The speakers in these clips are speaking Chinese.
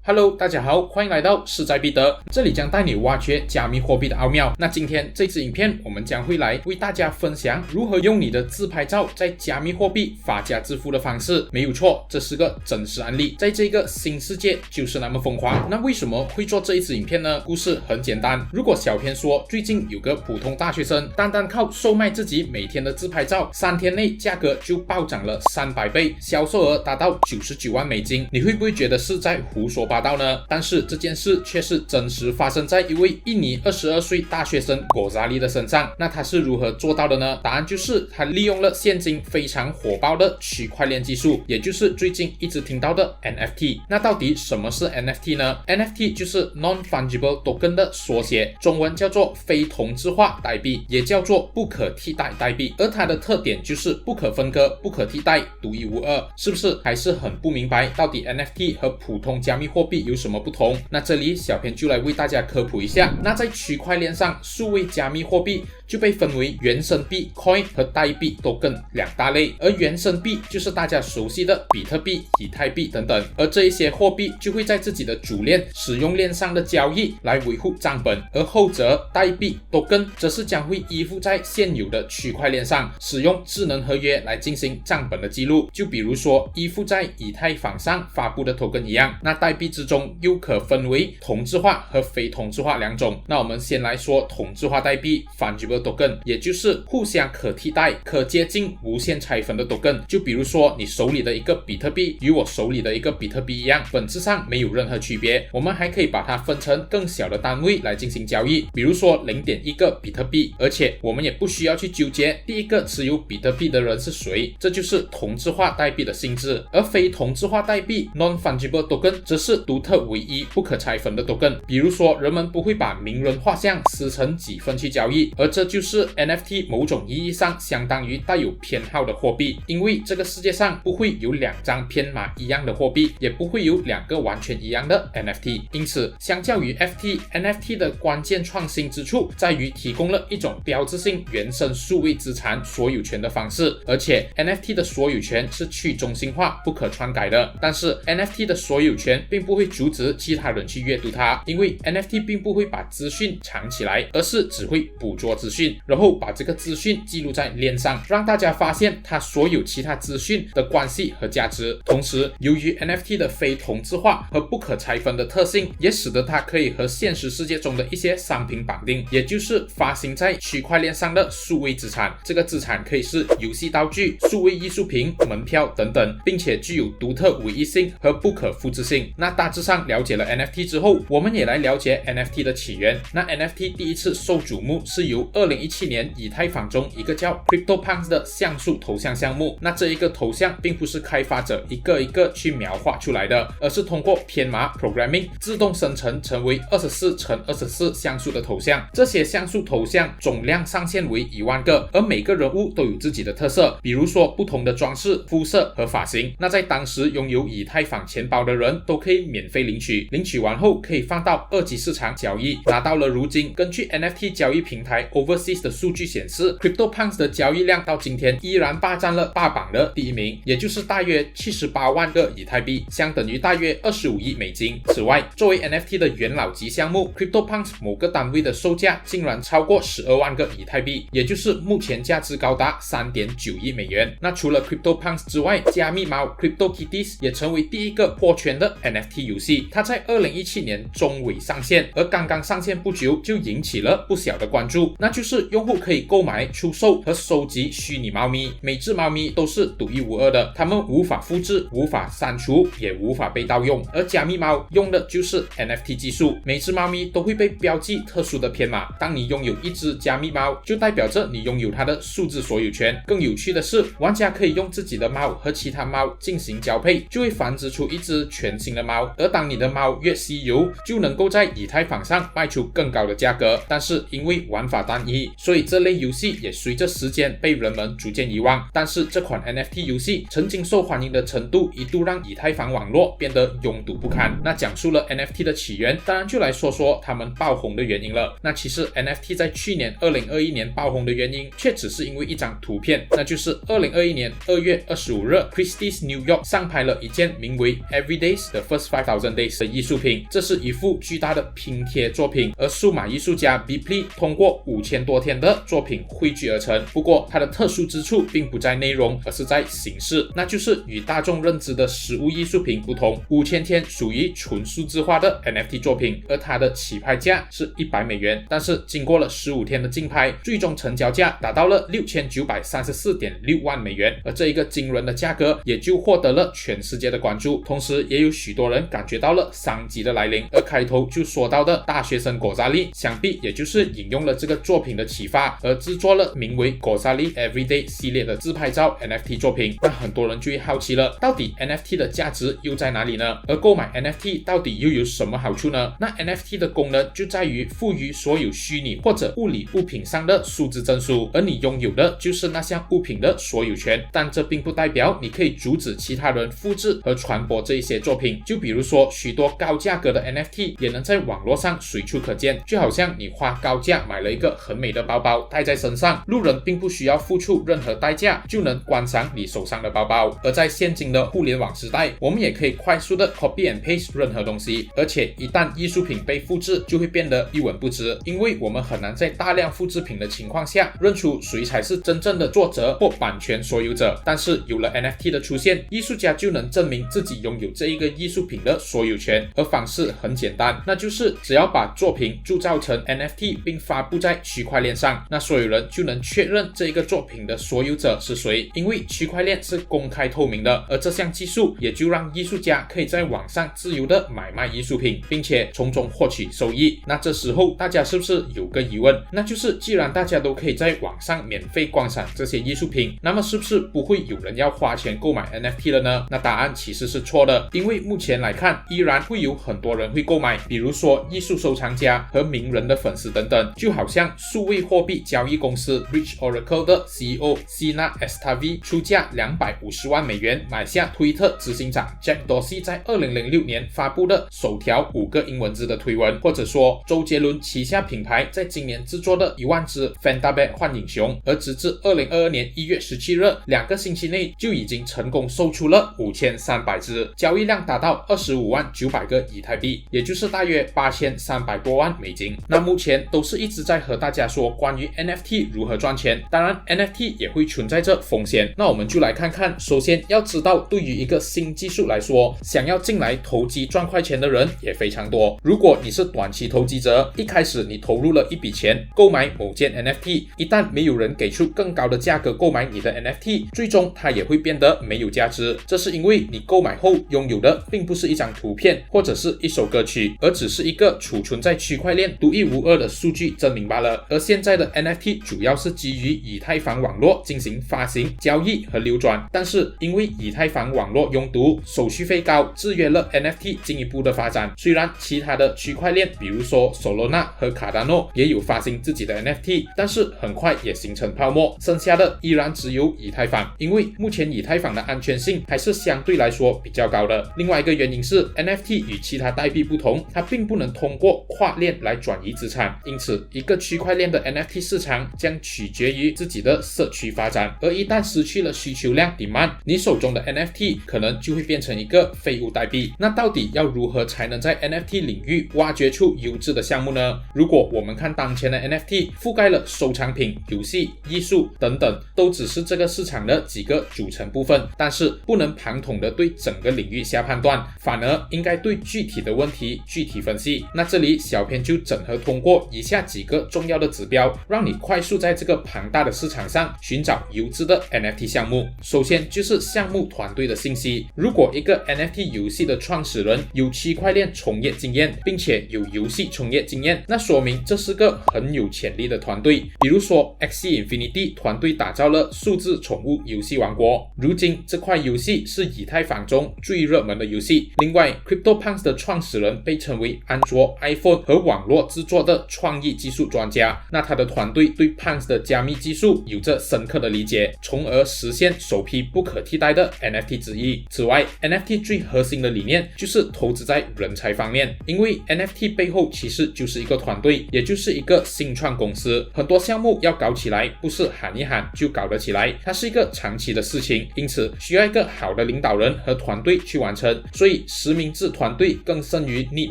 Hello， 大家好，欢迎来到势在必得，这里将带你挖掘加密货币的奥妙。那今天这支影片，我们将会来为大家分享如何用你的自拍照在加密货币发家致富的方式。没有错，这是个真实案例，在这个新世界就是那么疯狂。那为什么会做这一支影片呢？故事很简单，如果小编说最近有个普通大学生，单靠售卖自己每天的自拍照，3天内价格就暴涨了300倍，销售额达到99万美金，你会不会觉得是在胡说八道呢？但是这件事却是真实发生在一位印尼22岁大学生果扎利的身上。那他是如何做到的呢？答案就是他利用了现今非常火爆的区块链技术，也就是最近一直听到的 NFT。那到底什么是 NFT 呢？ NFT 就是 Non-Fungible Token 的缩写，中文叫做非同质化代币，也叫做不可替代代币。而它的特点就是不可分割、不可替代、独一无二。是不是还是很不明白到底 NFT 和普通加密货币有什么不同？那这里小编就来为大家科普一下。那在区块链上，数位加密货币就被分为原生币 coin 和代币 token 两大类，而原生币就是大家熟悉的比特币、以太币等等，而这一些货币就会在自己的主链使用链上的交易来维护账本，而后者代币 token 则是将会依附在现有的区块链上，使用智能合约来进行账本的记录，就比如说依附在以太坊上发布的 token 一样。那代币之中又可分为同质化和非同质化两种。那我们先来说同质化代币 Fungible Token， 也就是互相可替代、可接近无限拆分的 token。就比如说你手里的一个比特币与我手里的一个比特币一样，本质上没有任何区别。我们还可以把它分成更小的单位来进行交易，比如说 0.1 个比特币，而且我们也不需要去纠结第一个持有比特币的人是谁，这就是同质化代币的性质。而非同质化代币 Non-Fungible Token 则是独特唯一、不可拆分的 token， 比如说人们不会把名人画像撕成几份去交易，而这就是 NFT 某种意义上相当于带有编号的货币，因为这个世界上不会有2张编码一样的货币，也不会有2个完全一样的 NFT。 因此相较于 NFT 的关键创新之处在于提供了一种标志性原生数位资产所有权的方式，而且 NFT 的所有权是去中心化、不可篡改的。但是 NFT 的所有权并不会阻止其他人去阅读它，因为 NFT 并不会把资讯藏起来，而是只会捕捉资讯，然后把这个资讯记录在链上，让大家发现它所有其他资讯的关系和价值。同时由于 NFT 的非同质化和不可拆分的特性，也使得它可以和现实世界中的一些商品绑定，也就是发行在区块链上的数位资产。这个资产可以是游戏道具、数位艺术品、门票等等，并且具有独特唯一性和不可复制性。那大致上了解了 NFT 之后，我们也来了解 NFT 的起源。那 NFT 第一次受瞩目是由2017年以太坊中一个叫 CryptoPunks 的像素头像项目。那这一个头像并不是开发者一个一个去描画出来的，而是通过编码 programming 自动生成为24×24像素的头像。这些像素头像总量上限为1万个，而每个人物都有自己的特色，比如说不同的装饰、肤色和发型。那在当时拥有以太坊钱包的人都可以免费领取，领取完后可以放到二级市场交易。拿到了如今，根据 NFT 交易平台 Overseas 的数据显示， CryptoPunks 的交易量到今天依然霸占了霸榜的第1名，也就是大约78万个以太币，相等于大约25亿美金。此外，作为 NFT 的元老级项目， CryptoPunks 某个单位的售价竟然超过12万个以太币，也就是目前价值高达 3.9 亿美元。那除了 CryptoPunks 之外，加密猫 CryptoKitties 也成为第一个破圈的 NFT 游戏，它在2017年中尾上线，而刚刚上线不久就引起了不小的关注，那就是用户可以购买、出售和收集虚拟猫咪，每只猫咪都是独一无二的，它们无法复制、无法删除，也无法被盗用。而加密猫用的就是 NFT 技术，每只猫咪都会被标记特殊的编码，当你拥有一只加密猫，就代表着你拥有它的数字所有权。更有趣的是，玩家可以用自己的猫和其他猫进行交配，就会繁殖出一只全新的猫，而当你的猫越稀有，就能够在以太坊上卖出更高的价格。但是因为玩法单一，所以这类游戏也随着时间被人们逐渐遗忘。但是这款 NFT 游戏曾经受欢迎的程度一度让以太坊网络变得拥堵不堪。那讲述了 NFT 的起源，当然就来说说他们爆红的原因了。那其实 NFT 在去年2021年爆红的原因却只是因为一张图片，那就是2021年2月25日 Christie's New York 上拍了一件名为 Everyday's The First 5000 Days 的艺术品，这是一幅巨大的拼贴作品，而数码艺术家 Bipley 通过5000多天的作品汇聚而成。不过它的特殊之处并不在内容，而是在形式，那就是与大众认知的实物艺术品不同，5000天属于纯数字化的 NFT 作品，而它的起拍价是$100，但是经过了15天的竞拍，最终成交价达到了$6934.6万，而这一个惊人的价格也就获得了全世界的关注，同时也有许多人感觉到了商机的来临。而开头就说到的大学生果扎利，想必也就是引用了这个作品的启发，而制作了名为果扎利 Everyday 系列的自拍照 NFT 作品。那很多人就会好奇了，到底 NFT 的价值又在哪里呢？而购买 NFT 到底又有什么好处呢？那 NFT 的功能就在于赋予所有虚拟或者物理物品上的数字证书，而你拥有的就是那项物品的所有权，但这并不代表你可以阻止其他人复制和传播这一些作品。就比如说许多高价格的 NFT 也能在网络上随处可见，就好像你花高价买了一个很美的包包带在身上，路人并不需要付出任何代价就能观赏你手上的包包。而在现今的互联网时代，我们也可以快速的 copy and paste 任何东西，而且一旦艺术品被复制就会变得一文不值，因为我们很难在大量复制品的情况下认出谁才是真正的作者或版权所有者。但是有了 NFT 的出现，艺术家就能证明自己拥有这一个艺术品的所有权，而方式很简单，那就是只要把作品铸造成 NFT 并发布在区块链上，那所有人就能确认这一个作品的所有者是谁，因为区块链是公开透明的，而这项技术也就让艺术家可以在网上自由的买卖艺术品，并且从中获取收益。那这时候大家是不是有个疑问，那就是既然大家都可以在网上免费观赏这些艺术品，那么是不是不会有人要花钱购买 NFT 了呢？那答案其实是错的，因为目前来看依然会有很多人会购买，比如说艺术收藏家和名人的粉丝等等，就好像数位货币交易公司 Bridge Oracle 的 CEO Sina Estavi 出价$250万买下推特执行长 Jack Dorsey 在2006年发布的首条5个英文字的推文，或者说周杰伦旗下品牌在今年制作的1万只 Fanta Bear 幻影熊，而直至2022年1月17日2个星期内就已经成功售出了5300只，交易量达到25.9万个以太币，也就是大约8300多万美金。那目前都是一直在和大家说关于 NFT 如何赚钱，当然 NFT 也会存在着风险。那我们就来看看，首先要知道，对于一个新技术来说，想要进来投机赚快钱的人也非常多。如果你是短期投机者，一开始你投入了一笔钱购买某件 NFT， 一旦没有人给出更高的价格购买你的 NFT， 最终它也会变得没有价值。这是因为你购买后拥有的并不是一张图片或者是一首歌曲，而只是一个储存在区块链独一无二的数据证明罢了。而现在的 NFT 主要是基于以太坊网络进行发行、交易和流转，但是因为以太坊网络拥堵、手续费高，制约了 NFT 进一步的发展。虽然其他的区块链，比如说 Solana 和 Cardano 也有发行自己的 NFT， 但是很快也形成泡沫，剩下的依然只有以太坊，因为目前以太坊的安全性还是相对来说比较高的。另外一个原因是 NFT 与其他代币不同，它并不能通过跨链来转移资产，因此一个区块链的 NFT 市场将取决于自己的社区发展，而一旦失去了需求量 demand， 你手中的 NFT 可能就会变成一个废物代币。那到底要如何才能在 NFT 领域挖掘出优质的项目呢？如果我们看当前的 NFT 覆盖了收藏品、游戏、艺术等等，都只是这个市场的几个组成部分，但是不能庞统的对整个领域下判断，反而应该对具体的问题具体分析。那这里小编就整合通过以下几个重要的指标，让你快速在这个庞大的市场上寻找优质的 NFT 项目。首先就是项目团队的信息，如果一个 NFT 游戏的创始人有区块链从业经验，并且有游戏从业经验，那说明这是个很有潜力的团队。比如说 Axie Infinity 团队打造了数字宠物游戏王国，如今这块游戏是以太坊中最热门的游戏。另外 CryptoPunks 的创始人被称为安卓、iPhone 和网络制作的创意技术专家，那他的团队对 Punks 的加密技术有着深刻的理解，从而实现首批不可替代的 NFT 之一。此外 NFT 最核心的理念就是投资在人才方面，因为 NFT 背后其实就是一个团队，也就是一个新创公司。很多项目要搞起来不是喊一喊就搞得起来，它是一个长期的事情，因此需要一个好的领导人和团队去完成。所以对实名制团队更胜于匿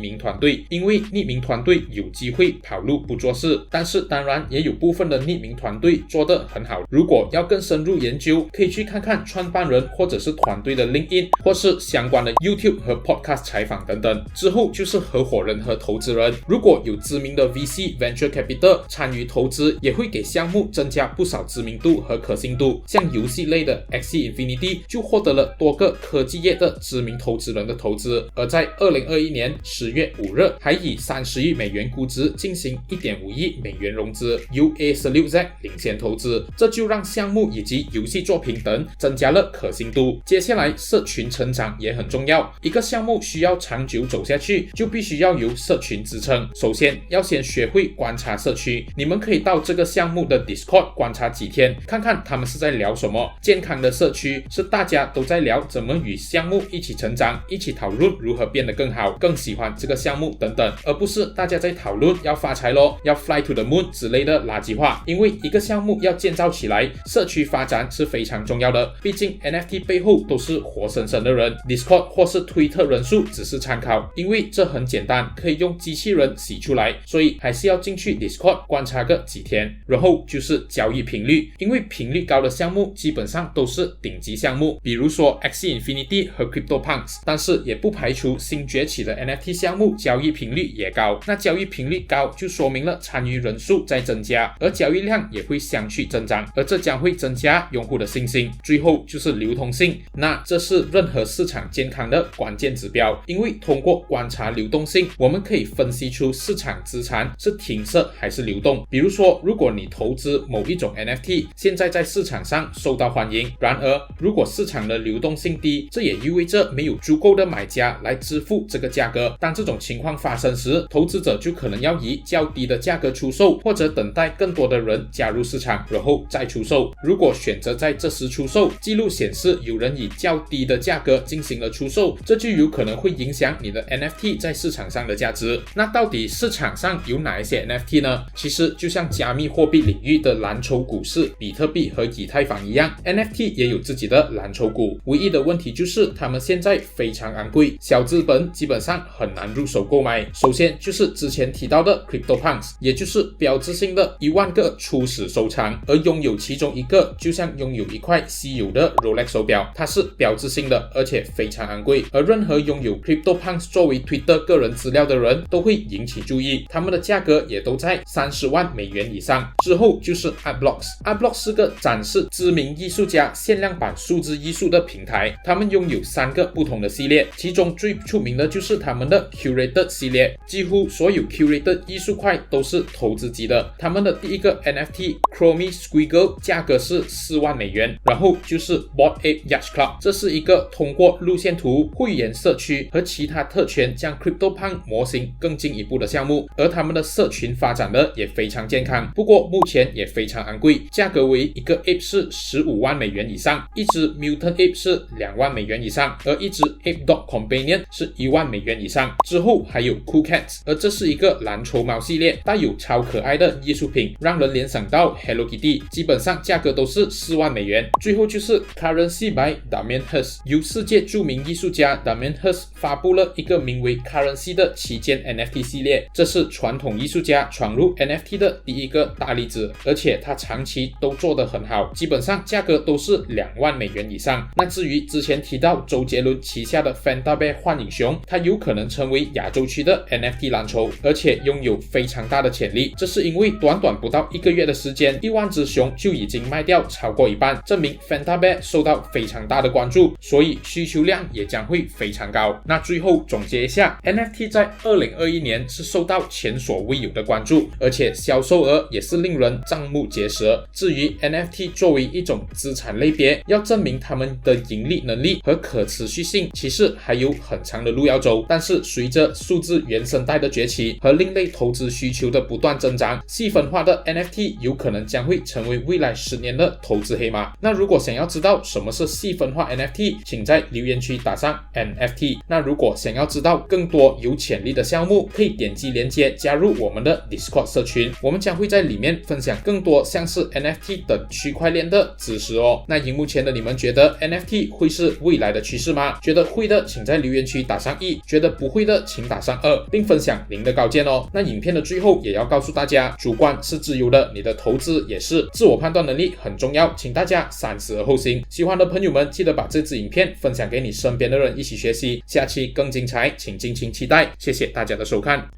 名团队，因为匿名团队有机会跑路不做事，但是当然也有部分的匿名团队做得很好。如果要更深入研究，可以去看看创办人或者是团队的 LinkedIn 或是相关的 YouTube 和 Podcast 采访等等。之后就是合伙人和投资人，如果有知名的 VC Venture Capital 参与投资，也会给项目增加不少知名度和可信度。像游戏类的 Axie Infinity 就获得了多个科技业的知名投资人的投资，而在2021年10月5日还以30亿美元估值进行 1.5 亿美元融资，由 A16Z 领先投资，这就让项目以及游戏作品等增加了可信度。接下来社群成长也很重要，一个项目需要长久走下去，就必须要由社群支撑。首先要先学会观察社区，你们可以到这个项目的 Discord 观察几天，看看他们是在聊什么。健康的社区是大家都在聊怎么与项目一起成长，一起讨论如何变得更好，更喜欢这个项目等等，而不是大家在讨论要发财咯，要 fly to the moon 之类的垃圾话。因为一个项目要建造起来，社区发展是非常重要的，毕竟 NFT 背后都是活生生的人， Discord 或是推特人数只是参考，因为这很简单，可以用机器人洗出来，所以还是要进去 Discord 观察个几天。然后就是交易频率，因为频率高的项目基本上都是顶级项目，比如说 Axie Infinity 和 CryptoPunks， 但是也不排除新崛起的 NFT 项目交易频率也高。那交易频率高就说明了参与人数在增加，而交易量也会相去增长，而这将会增加用户的信心。最后就是流通性，那这是任何市场健康的关键指标，因为通过观察流动性，我们可以分析出市场资产是停塞还是流动。比如说，如果你投资某一种 NFT， 现在在市场上受到欢迎，然而如果市场的流动性低，这也意味着没有足够的买家来支付这个价格。当这种情况发生时，投资者就可能要以较低的价格出售，或者等待更多的人加入市场，然后再出售。如果选择在这时出售，记录显示有人以较低的价格进行了出售，这就有可能会影响你的 NFT 在市场上的价值。那到底市场上有哪一些 NFT 呢？其实就像加密货币领域的蓝筹股市比特币和以太坊一样， NFT 也有自己的蓝筹股，唯一的问题就是他们现在非常昂贵，小资本基本上很难入手购买。首先就是之前提到的 CryptoPunks， 也就是标志性的1万个初始收藏，而拥有其中一个就像拥有一块稀有的 Rolex 手表，它是标志性的，而且非常昂贵。而任何拥有 CryptoPunks 作为 Twitter 个人资料的人都会引起注意，他们的价格也都在30万美元以上。之后就是 Artblocks， 是个展示知名艺术家限量版数字艺术的平台，他们拥有3个不同的系列，其中最出名的就是他们的 Curated 系列，几乎所有 Curated 艺术块都是投资级的。他们的第一个 NFT Chromie Squiggle 价格是4万美元，然后就是 Bored Ape Yacht Club， 这是一个通过路线图、会员社区和其他特权将 CryptoPunk 模型更进一步的项目，而他们的社群发展的也非常健康，不过目前也非常昂贵，价格为一个 Ape 是15万美元以上，一只 Mutant Ape 是2万美元以上，而一只 Ape Dog Companion 是1万美元以上。之后还有 Cool Cats， 而这是一个蓝筹猫系列，带有超可爱的艺术品，让人联想到 Hello Kitty， 基本上价格都是4万美元。最后就是 Currency by Damien Hirst， 由世界著名艺术家 Damien Hirst 发布了一个名为 Currency 的旗舰 NFT 系列，这是传统艺术家闯入 NFT 的第一个大例子，而且他长期都做得很好，基本上价格都是2万美元以上。那至于之前提到周杰伦旗下的 FantaBear 幻影熊，它有可能成为亚洲区的 NFT 蓝筹，而且拥有非常大的潜力，这是因为短不到1个月的时间，1万只熊就已经卖掉超过一半，证明 FantaBear 受到非常大的关注，所以需求量也将会非常高。那最后总结一下， NFT 在2021年是受到前所未有的关注，而且销售额也是令人瞠目结舌。至于 NFT 作为一种资产类别，要证明他们的盈利能力和可持续性，其实还有很长的路要走。但是随着数字原生态的崛起和另类投资需求的不断增长，细分化的 NFT 有可能将会成为未来10年的投资黑马。那如果想要知道什么是细分化 NFT， 请在留言区打上 NFT。 那如果想要知道更多有潜力的项目，可以点击链接加入我们的 Discord 社群，我们将会在里面分享更多像是 NFT 等区块链的知识哦。那荧幕前的你们觉得 NFT 会是未来的趋势吗？觉得会的的请在留言区打上1，觉得不会的请打上2，并分享您的高见哦。那影片的最后也要告诉大家，主观是自由的，你的投资也是，自我判断能力很重要，请大家三思而后行。喜欢的朋友们记得把这支影片分享给你身边的人一起学习，下期更精彩，请敬请期待。谢谢大家的收看。